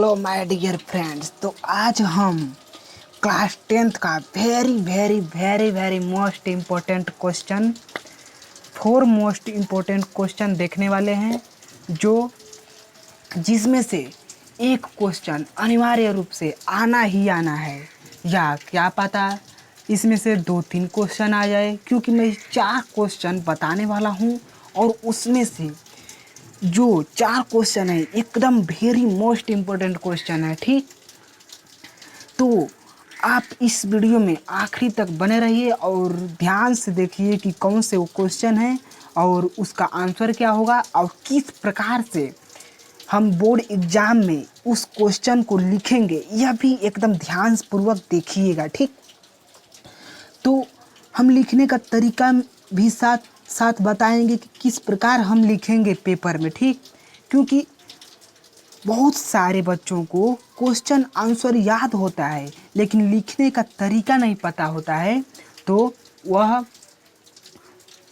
Hello my dear friends. तो आज हम क्लास 10th का very most important question 4 most important question देखने वाले हैं, जो जिसमें से एक क्वेश्चन अनिवार्य रूप से आना ही आना है, या क्या पता इसमें से 2-3 क्वेश्चन आ जाए, क्योंकि मैं 4 क्वेश्चन बताने वाला हूँ और उसमें से जो 4 क्वेश्चन है एकदम वेरी मोस्ट इम्पोर्टेंट क्वेश्चन है। ठीक, तो आप इस वीडियो में आखिरी तक बने रहिए और ध्यान से देखिए कि कौन से वो क्वेश्चन है और उसका आंसर क्या होगा और किस प्रकार से हम बोर्ड एग्जाम में उस क्वेश्चन को लिखेंगे, यह भी एकदम ध्यानपूर्वक देखिएगा। ठीक, तो हम लिखने का तरीका भी साथ साथ बताएंगे कि किस प्रकार हम लिखेंगे पेपर में। ठीक, क्योंकि बहुत सारे बच्चों को क्वेश्चन आंसर याद होता है लेकिन लिखने का तरीका नहीं पता होता है, तो वह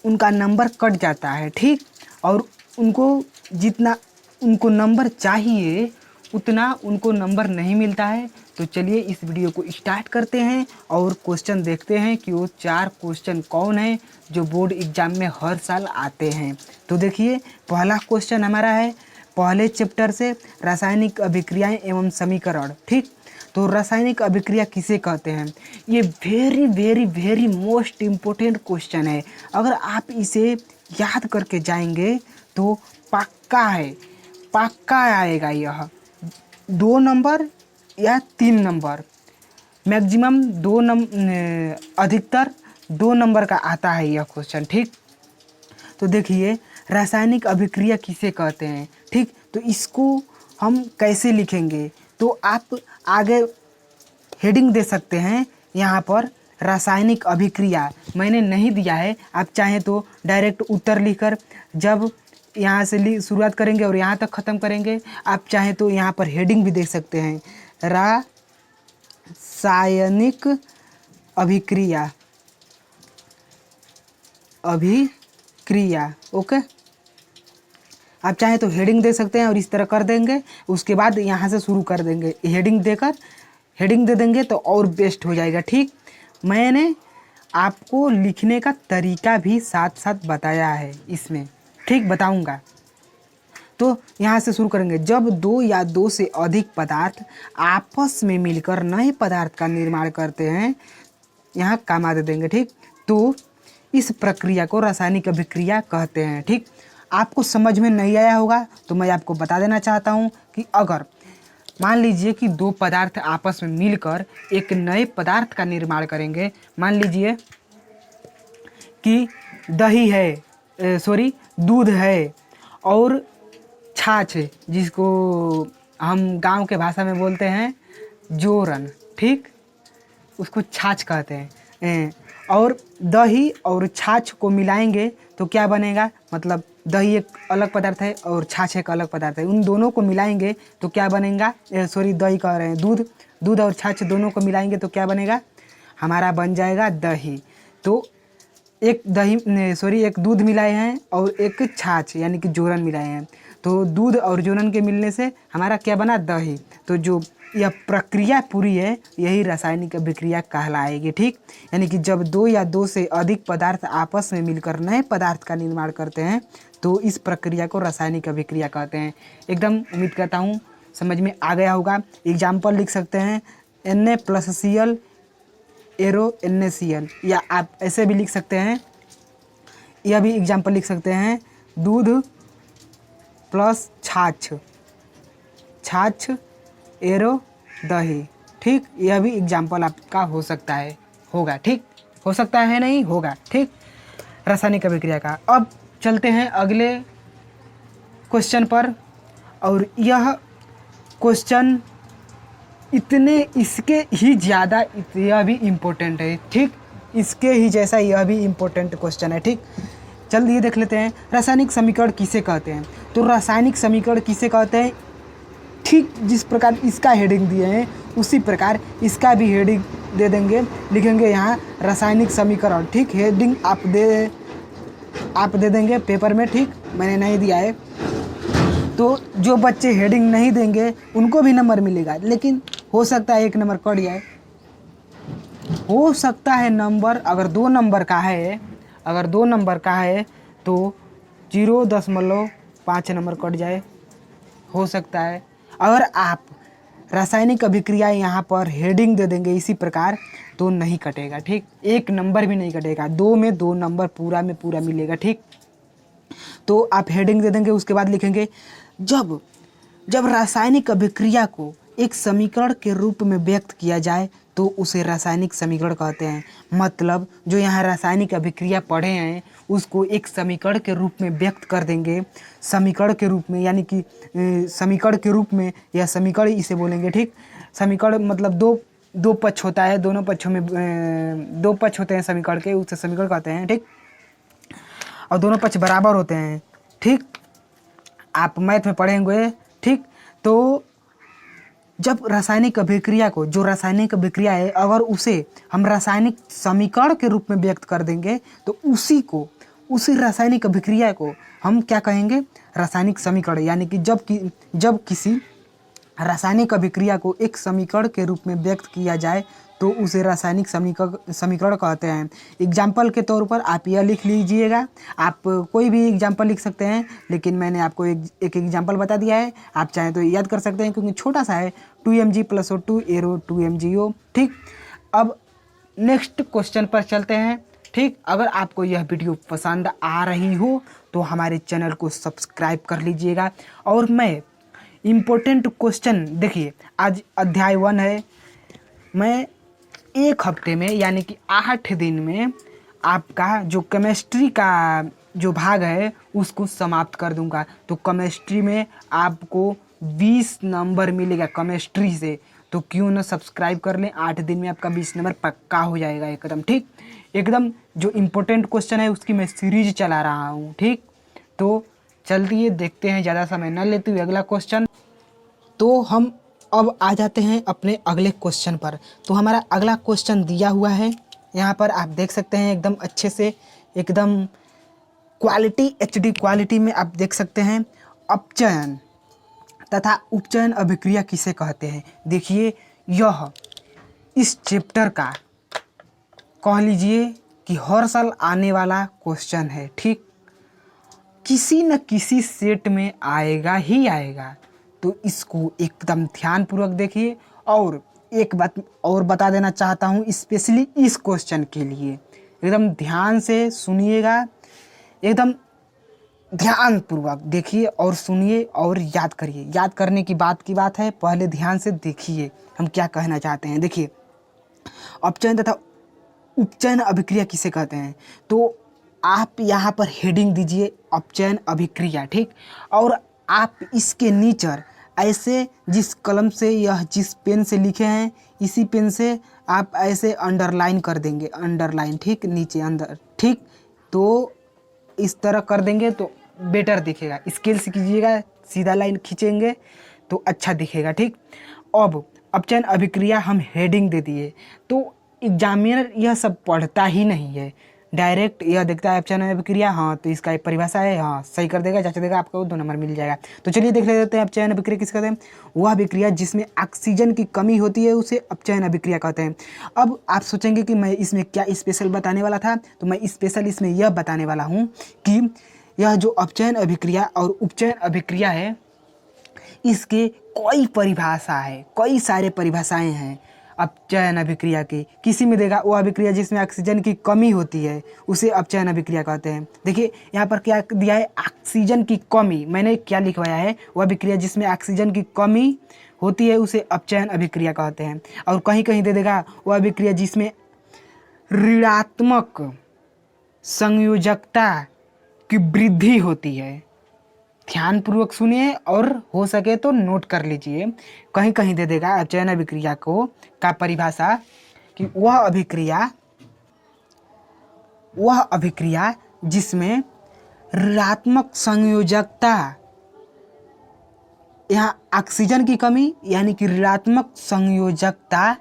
उनका नंबर कट जाता है। ठीक, और उनको जितना उनको नंबर चाहिए उतना उनको नंबर नहीं मिलता है। तो चलिए इस वीडियो को स्टार्ट करते हैं और क्वेश्चन देखते हैं कि वो 4 क्वेश्चन कौन है जो बोर्ड एग्जाम में हर साल आते हैं। तो देखिए, पहला क्वेश्चन हमारा है पहले चैप्टर से, रासायनिक अभिक्रियाएं एवं समीकरण। ठीक, तो रासायनिक अभिक्रिया किसे कहते हैं, ये वेरी मोस्ट इम्पोर्टेंट क्वेश्चन है। अगर आप इसे याद करके जाएंगे तो पक्का आएगा यह 2 नंबर या 3 नंबर, मैक्सिमम 2 नंबर, अधिकतर 2 नंबर का आता है यह क्वेश्चन। ठीक, तो देखिए रासायनिक अभिक्रिया किसे कहते हैं। ठीक, तो इसको हम कैसे लिखेंगे, तो आप आगे हेडिंग दे सकते हैं यहाँ पर, रासायनिक अभिक्रिया मैंने नहीं दिया है, आप चाहें तो डायरेक्ट उत्तर लिखकर जब यहाँ से शुरुआत करेंगे और यहाँ तक ख़त्म करेंगे, आप चाहें तो यहाँ पर हेडिंग भी दे सकते हैं, रासायनिक अभिक्रिया। ओके, आप चाहें तो हेडिंग दे सकते हैं और इस तरह कर देंगे, उसके बाद यहाँ से शुरू कर देंगे, हेडिंग दे देंगे तो और बेस्ट हो जाएगा। ठीक, मैंने आपको लिखने का तरीका भी साथ साथ बताया है इसमें। ठीक, बताऊंगा। तो यहाँ से शुरू करेंगे, जब 2 या 2 से अधिक पदार्थ आपस में मिलकर नए पदार्थ का निर्माण करते हैं, यहाँ कामा दे देंगे। ठीक, तो इस प्रक्रिया को रासायनिक अभिक्रिया कहते हैं। ठीक, आपको समझ में नहीं आया होगा तो मैं आपको बता देना चाहता हूँ कि अगर मान लीजिए कि 2 पदार्थ आपस में मिलकर एक नए पदार्थ का निर्माण करेंगे, मान लीजिए कि दूध है और छाछ है, जिसको हम गांव के भाषा में बोलते हैं जोरन। ठीक, उसको छाछ कहते हैं। और दही और छाछ को मिलाएंगे तो क्या बनेगा, मतलब दही एक अलग पदार्थ है और छाछ एक अलग पदार्थ है, उन दोनों को मिलाएंगे तो क्या बनेगा, दही कह रहे हैं, दूध और छाछ दोनों को मिलाएंगे तो क्या बनेगा, हमारा बन जाएगा दही। तो एक दूध मिलाए हैं और एक छाछ यानी कि जोरन मिलाए हैं, तो दूध और जोरन के मिलने से हमारा क्या बना, दही। तो जो यह प्रक्रिया पूरी है यही रासायनिक अभिक्रिया कहलाएगी। ठीक, यानी कि जब 2 या 2 से अधिक पदार्थ आपस में मिलकर नए पदार्थ का निर्माण करते हैं तो इस प्रक्रिया को रासायनिक अभिक्रिया कहते हैं। एकदम उम्मीद करता हूँ समझ में आ गया होगा। एग्जाम्पल लिख सकते हैं Na+Cl एरो NaCl, या आप ऐसे भी लिख सकते हैं, यह भी एग्जाम्पल लिख सकते हैं, दूध प्लस छाछ एरो दही। ठीक, यह भी एग्जाम्पल आपका हो सकता है, होगा। ठीक, हो सकता है नहीं, होगा। ठीक, रासायनिक अभिक्रिया का। अब चलते हैं अगले क्वेश्चन पर, और यह क्वेश्चन इसके ही ज़्यादा यह भी इम्पोर्टेंट है। ठीक, इसके ही जैसा यह भी इम्पोर्टेंट क्वेश्चन है। ठीक, चलिए देख लेते हैं, रासायनिक समीकरण किसे कहते हैं। तो रासायनिक समीकरण किसे कहते हैं, ठीक जिस प्रकार इसका हेडिंग दिए हैं उसी प्रकार इसका भी हेडिंग दे देंगे, लिखेंगे यहाँ रासायनिक समीकरण। ठीक, हेडिंग आप दे देंगे पेपर में। ठीक, मैंने नहीं दिया है, तो जो बच्चे हेडिंग नहीं देंगे उनको भी नंबर मिलेगा, लेकिन हो सकता है 1 नंबर कट जाए, हो सकता है नंबर अगर 2 नंबर का है, अगर 2 नंबर का है तो 0.5 नंबर कट जाए, हो सकता है। अगर आप रासायनिक अभिक्रिया यहाँ पर हेडिंग दे देंगे इसी प्रकार तो नहीं कटेगा, ठीक, 1 नंबर भी नहीं कटेगा, 2 में 2 नंबर पूरा में पूरा मिलेगा, ठीक। तो आप हेडिंग दे देंगे, उसके बाद लिखेंगे जब जब रासायनिक अभिक्रिया को एक समीकरण के रूप में व्यक्त किया जाए तो उसे रासायनिक समीकरण कहते हैं। मतलब जो यहाँ रासायनिक अभिक्रिया पढ़े हैं उसको एक समीकरण के रूप में व्यक्त कर देंगे, समीकरण के रूप में, यानी कि समीकरण के रूप में या समीकरण इसे बोलेंगे, ठीक। समीकरण मतलब दो पक्ष होता है, दोनों पक्षों में 2 पक्ष होते हैं समीकरण के, उसे समीकरण कहते हैं, ठीक। और दोनों पक्ष बराबर होते हैं, ठीक, आप मैथ में पढ़ेंगे, ठीक। तो जब रासायनिक अभिक्रिया को, जो रासायनिक अभिक्रिया है, अगर उसे हम रासायनिक समीकरण के रूप में व्यक्त कर देंगे तो उसी रासायनिक अभिक्रिया को हम क्या कहेंगे, रासायनिक समीकरण। यानी कि जब किसी रासायनिक अभिक्रिया को एक समीकरण के रूप में व्यक्त किया जाए तो उसे रासायनिक समीकरण कहते हैं। एग्जाम्पल के तौर पर आप यह लिख लीजिएगा, आप कोई भी एग्जाम्पल लिख सकते हैं, लेकिन मैंने आपको एक एग्जाम्पल बता दिया है, आप चाहें तो याद कर सकते हैं क्योंकि छोटा सा है, 2mg + O2 एरो 2mgO, ठीक। अब नेक्स्ट क्वेश्चन पर चलते हैं, ठीक। अगर आपको यह वीडियो पसंद आ रही हो तो हमारे चैनल को सब्सक्राइब कर लीजिएगा। और मैं इम्पोर्टेंट क्वेश्चन, देखिए आज अध्याय 1 है, मैं 1 हफ्ते में यानी कि 8 दिन में आपका जो केमिस्ट्री का जो भाग है उसको समाप्त कर दूंगा। तो केमिस्ट्री में आपको 20 नंबर मिलेगा केमिस्ट्री से, तो क्यों ना सब्सक्राइब कर लें, 8 दिन में आपका 20 नंबर पक्का हो जाएगा एकदम, ठीक। एकदम जो इम्पोर्टेंट क्वेश्चन है उसकी मैं सीरीज चला रहा हूँ, ठीक। तो चलती है, देखते हैं, ज़्यादा समय न लेते हुए अगला क्वेश्चन। तो हम अब आ जाते हैं अपने अगले क्वेश्चन पर। तो हमारा अगला क्वेश्चन दिया हुआ है, यहाँ पर आप देख सकते हैं एकदम अच्छे से, एकदम क्वालिटी HD क्वालिटी में आप देख सकते हैं। अपचयन तथा उपचयन अभिक्रिया किसे कहते हैं। देखिए यह इस चैप्टर का कह लीजिए कि हर साल आने वाला क्वेश्चन है, ठीक, किसी न किसी सेट में आएगा ही आएगा। तो इसको एकदम ध्यानपूर्वक देखिए। और एक बात और बता देना चाहता हूँ स्पेशली इस क्वेश्चन के लिए, एकदम ध्यान से सुनिएगा, एकदम ध्यानपूर्वक देखिए और सुनिए और याद करिए। याद करने की बात है, पहले ध्यान से देखिए हम क्या कहना चाहते हैं। देखिए अपचयन तथा उपचयन अभिक्रिया किसे कहते हैं। तो आप यहाँ पर हेडिंग दीजिए अपचयन अभिक्रिया, ठीक। और आप इसके नीचे ऐसे जिस कलम से यह जिस पेन से लिखे हैं इसी पेन से आप ऐसे अंडरलाइन कर देंगे, अंडरलाइन, ठीक, नीचे अंदर, ठीक। तो इस तरह कर देंगे तो बेटर दिखेगा, स्केल से कीजिएगा, सीधा लाइन खींचेंगे तो अच्छा दिखेगा, ठीक। अब अपचयन अभिक्रिया हम हेडिंग दे दिए तो एग्जामिनर यह सब पढ़ता ही नहीं है, डायरेक्ट यह देखता है अपचयन अभिक्रिया, हाँ तो इसका एक परिभाषा है, हाँ सही कर देगा, जांच देगा, आपको 2 नंबर मिल जाएगा। तो चलिए देख लेते हैं अपचयन अभिक्रिया किसे कहते हैं। वह अभिक्रिया जिसमें ऑक्सीजन की कमी होती है उसे अपचयन अभिक्रिया कहते हैं। अब आप सोचेंगे कि मैं इसमें क्या स्पेशल बताने वाला था, तो मैं स्पेशल इसमें यह बताने वाला हूँ कि यह जो अपचयन अभिक्रिया और उपचयन अभिक्रिया है इसके कई परिभाषा है, कई सारे परिभाषाएं हैं अपचयन अभिक्रिया की। किसी में देगा वो अभिक्रिया जिसमें ऑक्सीजन की कमी होती है उसे अपचयन अभिक्रिया कहते हैं। देखिए यहाँ पर क्या दिया है, ऑक्सीजन की कमी, मैंने क्या लिखवाया है, वह अभिक्रिया जिसमें ऑक्सीजन की कमी होती है उसे अपचयन अभिक्रिया कहते हैं। और कहीं कहीं दे देगा वह अभिक्रिया जिसमें ऋणात्मक संयोजकता की वृद्धि होती है। ध्यानपूर्वक सुनिए और हो सके तो नोट कर लीजिए। कहीं कहीं दे देगा अपचयन अभिक्रिया को का परिभाषा कि वह अभिक्रिया जिसमें ऋणात्मक संयोजकता, यहाँ ऑक्सीजन की कमी यानी कि ऋणात्मक संयोजकता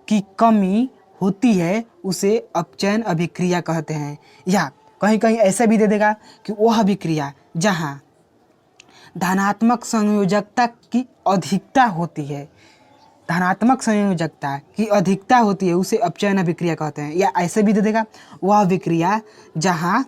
की कमी होती है उसे अपचयन अभिक्रिया कहते हैं। या कहीं कहीं ऐसा भी दे देगा कि वह अभिक्रिया जहाँ धनात्मक संयोजकता की अधिकता होती है, धनात्मक संयोजकता की अधिकता होती है उसे अपचयन अभिक्रिया कहते हैं। या ऐसे भी दे देगा, वह अभिक्रिया जहाँ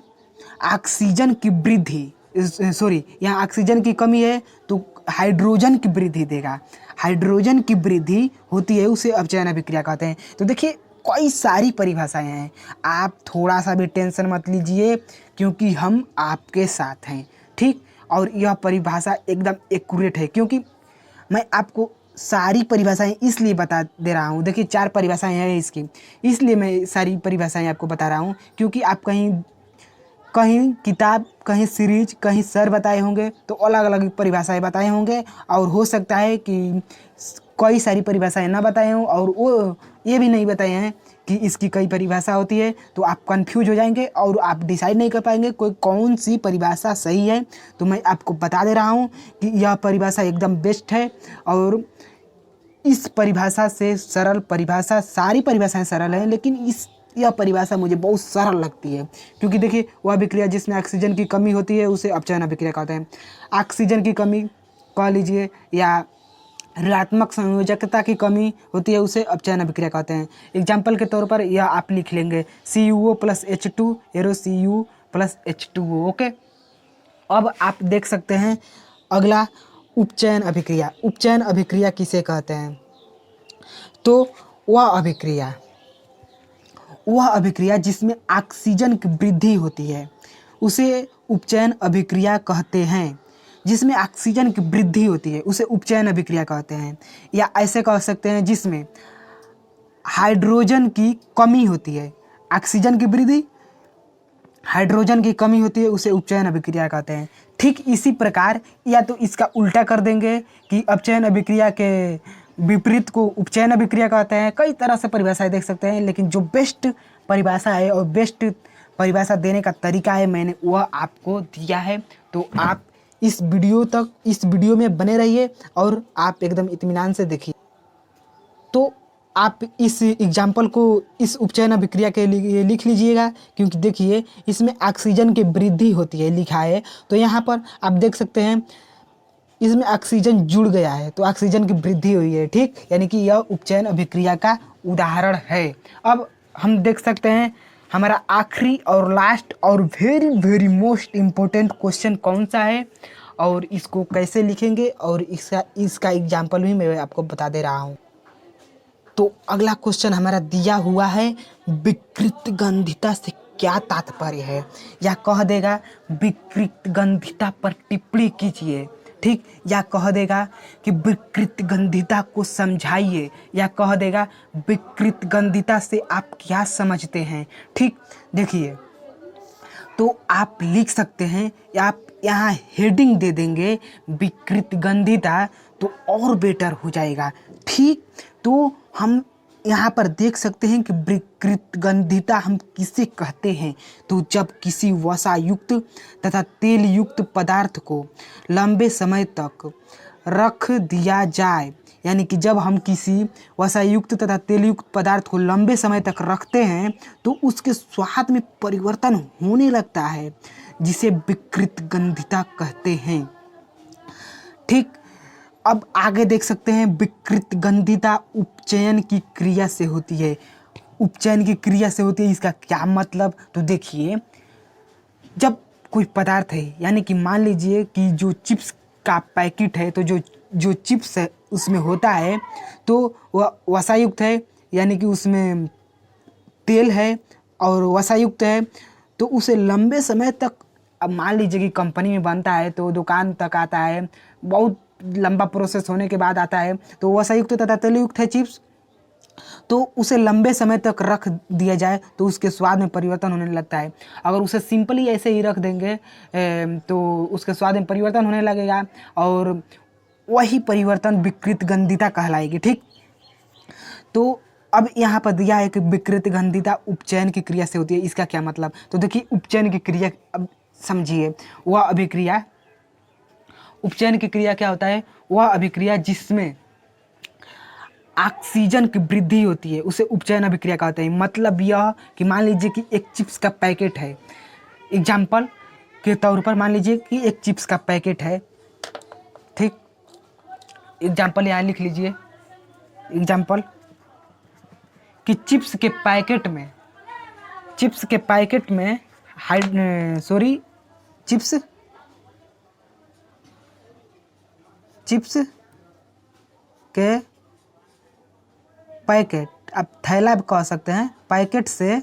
ऑक्सीजन की वृद्धि, सॉरी यहाँ ऑक्सीजन की कमी है तो हाइड्रोजन की वृद्धि देगा, हाइड्रोजन की वृद्धि होती है उसे अपचयन अभिक्रिया कहते हैं। तो देखिए कई सारी परिभाषाएं हैं, आप थोड़ा सा भी टेंशन मत लीजिए क्योंकि हम आपके साथ हैं, ठीक। और यह परिभाषा एकदम एक्यूरेट है क्योंकि मैं आपको सारी परिभाषाएं इसलिए बता दे रहा हूँ। देखिए 4 परिभाषाएं हैं इसकी, इसलिए मैं सारी परिभाषाएं आपको बता रहा हूँ क्योंकि आप कहीं कहीं किताब, कहीं सीरीज, कहीं सर बताए होंगे तो अलग अलग परिभाषाएं बताए होंगे और हो सकता है कि कई सारी परिभाषाएं ना बताए हों और वो ये भी नहीं बताए हैं कि इसकी कई परिभाषा होती है, तो आप कंफ्यूज हो जाएंगे और आप डिसाइड नहीं कर पाएंगे कोई कौन सी परिभाषा सही है। तो मैं आपको बता दे रहा हूँ कि यह परिभाषा एकदम बेस्ट है और इस परिभाषा से सरल परिभाषा, सारी परिभाषाएं सरल हैं लेकिन यह परिभाषा मुझे बहुत सरल लगती है क्योंकि देखिए वह अभिक्रिया जिसमें ऑक्सीजन की कमी होती है उसे अपचयन अभिक्रिया कहते हैं। ऑक्सीजन की कमी कह लीजिए या ऋणात्मक संयोजकता की कमी होती है उसे अपचयन अभिक्रिया कहते हैं। एग्जाम्पल के तौर पर यह आप लिख लेंगे CuO + H2 arrow Cu + H2O। Okay, अब आप देख सकते हैं अगला उपचयन अभिक्रिया। उपचयन अभिक्रिया किसे कहते हैं? तो वह अभिक्रिया जिसमें ऑक्सीजन की वृद्धि होती है उसे उपचयन अभिक्रिया कहते हैं। जिसमें ऑक्सीजन की वृद्धि होती है उसे उपचयन अभिक्रिया कहते हैं। या ऐसे कह सकते हैं जिसमें हाइड्रोजन की कमी होती है, ऑक्सीजन की वृद्धि, हाइड्रोजन की कमी होती है उसे उपचयन अभिक्रिया कहते हैं। ठीक इसी प्रकार या तो इसका उल्टा कर देंगे कि अपचयन अभिक्रिया के विपरीत को उपचयन अभिक्रिया कहते हैं। कई तरह से परिभाषाएं देख सकते हैं लेकिन जो बेस्ट परिभाषा है और बेस्ट परिभाषा देने का तरीका है मैंने वह आपको दिया है। तो आप इस वीडियो में बने रहिए और आप एकदम इत्मीनान से देखिए। तो आप इस एग्जाम्पल को इस उपचयन अभिक्रिया के लिए लिख लीजिएगा क्योंकि देखिए इसमें ऑक्सीजन की वृद्धि होती है लिखा है, तो यहाँ पर आप देख सकते हैं इसमें ऑक्सीजन जुड़ गया है तो ऑक्सीजन की वृद्धि हुई है, ठीक, यानी कि यह उपचयन अभिक्रिया का उदाहरण है। अब हम देख सकते हैं हमारा आखिरी और लास्ट और very very most important question कौन सा है और इसको कैसे लिखेंगे और इसका एग्जाम्पल भी मैं आपको बता दे रहा हूँ। तो अगला क्वेश्चन हमारा दिया हुआ है विकृत गंधिता से क्या तात्पर्य है, या कह देगा विकृत गंधिता पर टिप्पणी कीजिए, ठीक, या कह देगा कि विकृत गंधिता को समझाइए, या कह देगा विकृत गंधिता से आप क्या समझते हैं। ठीक, देखिए तो आप लिख सकते हैं या आप यहाँ हेडिंग दे देंगे विकृत गंधिता तो और बेटर हो जाएगा। ठीक, तो हम यहाँ पर देख सकते हैं कि विकृत गंधिता हम किसे कहते हैं, तो जब किसी वसायुक्त तथा तेल युक्त पदार्थ को लंबे समय तक रख दिया जाए, यानी कि जब हम किसी वसायुक्त तथा तेलयुक्त पदार्थ को लंबे समय तक रखते हैं तो उसके स्वाद में परिवर्तन होने लगता है जिसे विकृत गंधिता कहते हैं। ठीक, अब आगे देख सकते हैं विकृत गंधिता उपचयन की क्रिया से होती है। उपचयन की क्रिया से होती है, इसका क्या मतलब, तो देखिए जब कोई पदार्थ है, यानी कि मान लीजिए कि जो चिप्स का पैकेट है तो जो चिप्स है उसमें होता है तो वह वसायुक्त है, यानी कि उसमें तेल है और वसायुक्त है, तो उसे लंबे समय तक, अब मान लीजिए कि कंपनी में बनता है तो दुकान तक आता है, बहुत लंबा प्रोसेस होने के बाद आता है, तो वसायुक्त तथा तेलयुक्त है चिप्स, तो उसे लंबे समय तक रख दिया जाए तो उसके स्वाद में परिवर्तन होने लगता है। अगर उसे सिंपली ऐसे ही रख देंगे तो उसके स्वाद में परिवर्तन होने लगेगा और वही परिवर्तन विकृत गंधिता कहलाएगी। ठीक, तो अब यहाँ पर दिया है कि विकृत गंधिता उपचयन की क्रिया से होती है, इसका क्या मतलब, तो देखिए उपचयन की क्रिया अब समझिए। वह अभिक्रिया, उपचयन की क्रिया क्या होता है, वह अभिक्रिया जिसमें ऑक्सीजन की वृद्धि होती है उसे उपचयन अभिक्रिया कहते हैं। मतलब यह कि मान लीजिए कि एक चिप्स का पैकेट है, एग्जाम्पल के तौर पर मान लीजिए कि एक चिप्स का पैकेट है एग्जाम्पल यहाँ लिख लीजिए। एग्जाम्पल कि चिप्स के पैकेट में चिप्स के पैकेट, आप थैला भी कह सकते हैं, पैकेट से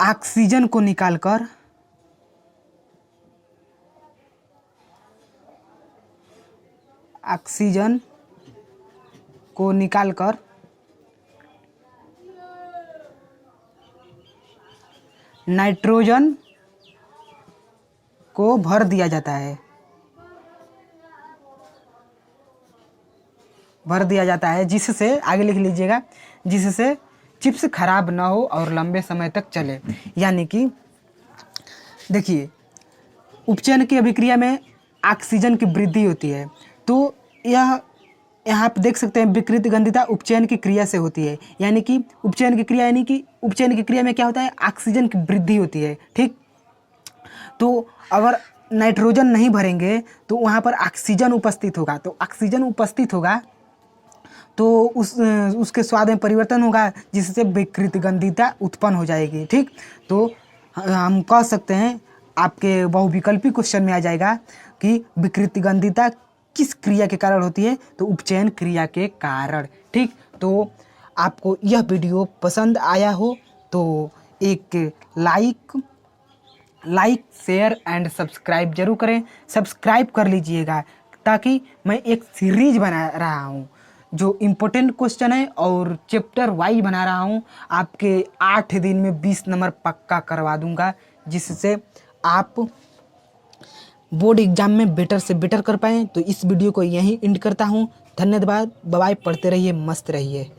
ऑक्सीजन को निकालकर नाइट्रोजन को भर दिया जाता है, जिससे आगे लिख लीजिएगा, जिससे चिप्स खराब ना हो और लंबे समय तक चले। यानी कि देखिए, उपचयन की अभिक्रिया में ऑक्सीजन की वृद्धि होती है, तो यहाँ आप देख सकते हैं विकृत गंधिता उपचयन की क्रिया से होती है। यानी कि उपचयन की क्रिया में क्या होता है, ऑक्सीजन की वृद्धि होती है। ठीक, तो अगर नाइट्रोजन नहीं भरेंगे तो वहाँ पर ऑक्सीजन उपस्थित होगा, तो उसके स्वाद में परिवर्तन होगा, जिससे विकृत गंधिता उत्पन्न हो जाएगी। ठीक, तो हम कह सकते हैं आपके बहुविकल्पी क्वेश्चन में आ जाएगा कि विकृत गंधिता किस क्रिया के कारण होती है, तो उपचयन क्रिया के कारण। ठीक, तो आपको यह वीडियो पसंद आया हो तो एक लाइक शेयर एंड सब्सक्राइब जरूर करें। सब्सक्राइब कर लीजिएगा, ताकि मैं एक सीरीज बना रहा हूँ जो इम्पोर्टेंट क्वेश्चन है और चैप्टर वाइज बना रहा हूँ। आपके 8 दिन में 20 नंबर पक्का करवा दूंगा, जिससे आप बोर्ड एग्जाम में बेटर से बेटर कर पाएँ। तो इस वीडियो को यहीं एंड करता हूँ। धन्यवाद, बाय, पढ़ते रहिए, मस्त रहिए।